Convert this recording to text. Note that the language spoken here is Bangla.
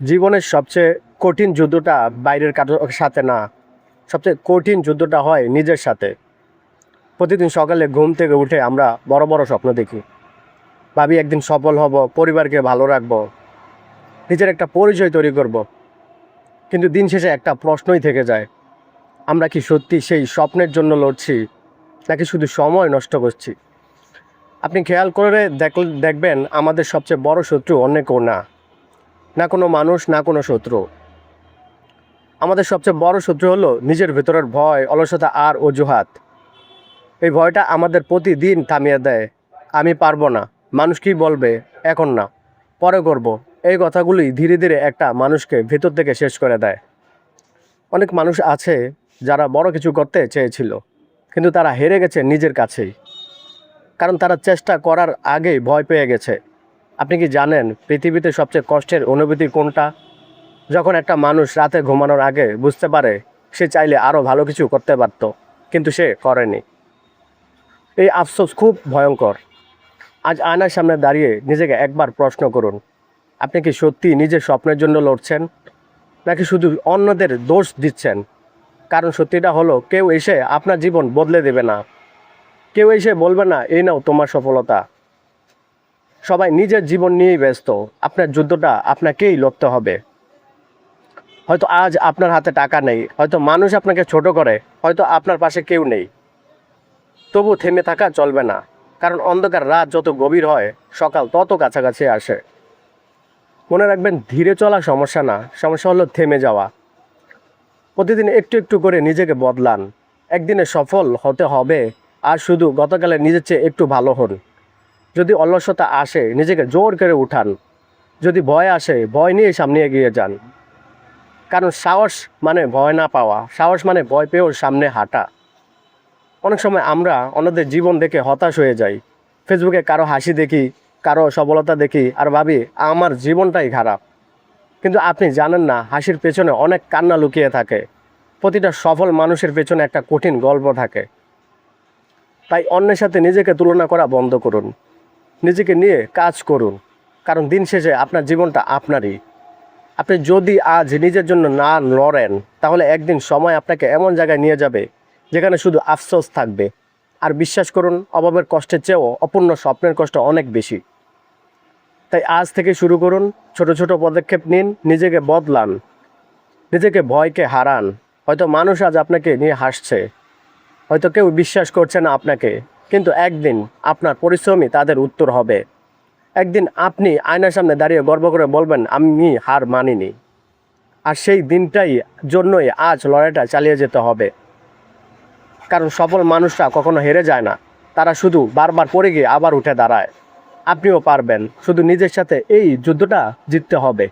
জীবনের সবচেয়ে কঠিন যুদ্ধটা বাইরের কারোর সাথে না, সবচেয়ে কঠিন যুদ্ধটা হয় নিজের সাথে। প্রতিদিন সকালে ঘুম থেকে উঠে আমরা বড় বড় স্বপ্ন দেখি, ভাবি একদিন সফল হব, পরিবারকে ভালো রাখবো, নিজের একটা পরিচয় তৈরি করব। কিন্তু দিন শেষে একটা প্রশ্নই থেকে যায়, আমরা কি সত্যি সেই স্বপ্নের জন্য লড়ছি, নাকি শুধু সময় নষ্ট করছি? আপনি খেয়াল করে দেখবেন আমাদের সবচেয়ে বড় শত্রু অন্য কেউ না, না কোনো মানুষ, না কোনো শত্রু। আমাদের সবচেয়ে বড় শত্রু হলো নিজের ভেতরের ভয়, অলসতা আর অজুহাত। এই ভয়টা আমাদের প্রতিদিন থামিয়ে দেয়। আমি পারবো না, মানুষ কী বলবে, এখন না, পরে করব। এই কথাগুলি ধীরে ধীরে একটা মানুষকে ভেতর থেকে শেষ করে দেয়। অনেক মানুষ আছে যারা বড় কিছু করতে চেয়েছিল, কিন্তু তারা হেরে গেছে নিজের কাছেই, কারণ তারা চেষ্টা করার আগেই ভয় পেয়ে গেছে। আপনি কি জানেন পৃথিবীতে সবচেয়ে কষ্টের অনুভূতি কোনটা? যখন একটা মানুষ রাতে ঘুমানোর আগে বুঝতে পারে সে চাইলে আরও ভালো কিছু করতে পারত, কিন্তু সে করেনি। এই আফসোস খুব ভয়ঙ্কর। আজ আয়নার সামনে দাঁড়িয়ে নিজেকে একবার প্রশ্ন করুন, আপনি কি সত্যি নিজের স্বপ্নের জন্য লড়ছেন, নাকি শুধু অন্যদের দোষ দিচ্ছেন? কারণ সত্যিটা হলো, কেউ এসে আপনার জীবন বদলে দেবে না, কেউ এসে বলবে না এই নাও তোমার সফলতা। সবাই নিজের জীবন নিয়েই ব্যস্ত। আপনার যুদ্ধটা আপনাকেই লড়তে হবে। হয়তো আজ আপনার হাতে টাকা নেই, হয়তো মানুষ আপনাকে ছোট করে, হয়তো আপনার পাশে কেউ নেই, তবু থেমে থাকা চলবে না। কারণ অন্ধকার রাত যত গভীর হয়, সকাল তত কাছাকাছি আসে। মনে রাখবেন, ধীরে চলা সমস্যা না, সমস্যা হলো থেমে যাওয়া। প্রতিদিন একটু একটু করে নিজেকে বদলান। একদিনে সফল হতে হবে, আর শুধু গতকালের নিজের চেয়ে একটু ভালো হন। যদি অলসতা আসে, নিজেকে জোর করে উঠান। যদি ভয় আসে, ভয় নিয়ে সামনে এগিয়ে যান। কারণ সাহস মানে ভয় না পাওয়া, সাহস মানে ভয় পেয়েও সামনে হাঁটা। অনেক সময় আমরা অন্যদের জীবন দেখে হতাশ হয়ে যাই। ফেসবুকে কারো হাসি দেখি, কারো সফলতা দেখি, আর ভাবি আমার জীবনটাই খারাপ। কিন্তু আপনি জানেন না, হাসির পেছনে অনেক কান্না লুকিয়ে থাকে। প্রতিটা সফল মানুষের পেছনে একটা কঠিন গল্প থাকে। তাই অন্যের সাথে নিজেকে তুলনা করা বন্ধ করুন, নিজেকে নিয়ে কাজ করুন। কারণ দিন শেষে আপনার জীবনটা আপনারই। আপনি যদি আজ নিজের জন্য না লড়েন, তাহলে একদিন সময় আপনাকে এমন জায়গায় নিয়ে যাবে যেখানে শুধু আফসোস থাকবে। আর বিশ্বাস করুন, অভাবের কষ্টের চেয়েও অপূর্ণ স্বপ্নের কষ্ট অনেক বেশি। তাই আজ থেকে শুরু করুন, ছোট ছোট পদক্ষেপ নিন, নিজেকে বদলান, নিজেকে ভয়কে হারান। হয়তো মানুষ আজ আপনাকে নিয়ে হাসছে, হয়তো কেউ বিশ্বাস করছে না আপনাকে, কিন্তু একদিন আপনার পরিশ্রমই তাদের উত্তর হবে। একদিন আপনি আয়নার সামনে দাঁড়িয়ে গর্ব করে বলবেন, আমি হার মানিনি। আর সেই দিনটাই জন্যই আজ লড়াইটা চালিয়ে যেতে হবে। কারণ সফল মানুষরা কখনো হেরে যায় না, তারা শুধু বারবার পড়ে গিয়ে আবার উঠে দাঁড়ায়। আপনিও পারবেন, শুধু নিজের সাথে এই যুদ্ধটা জিততে হবে।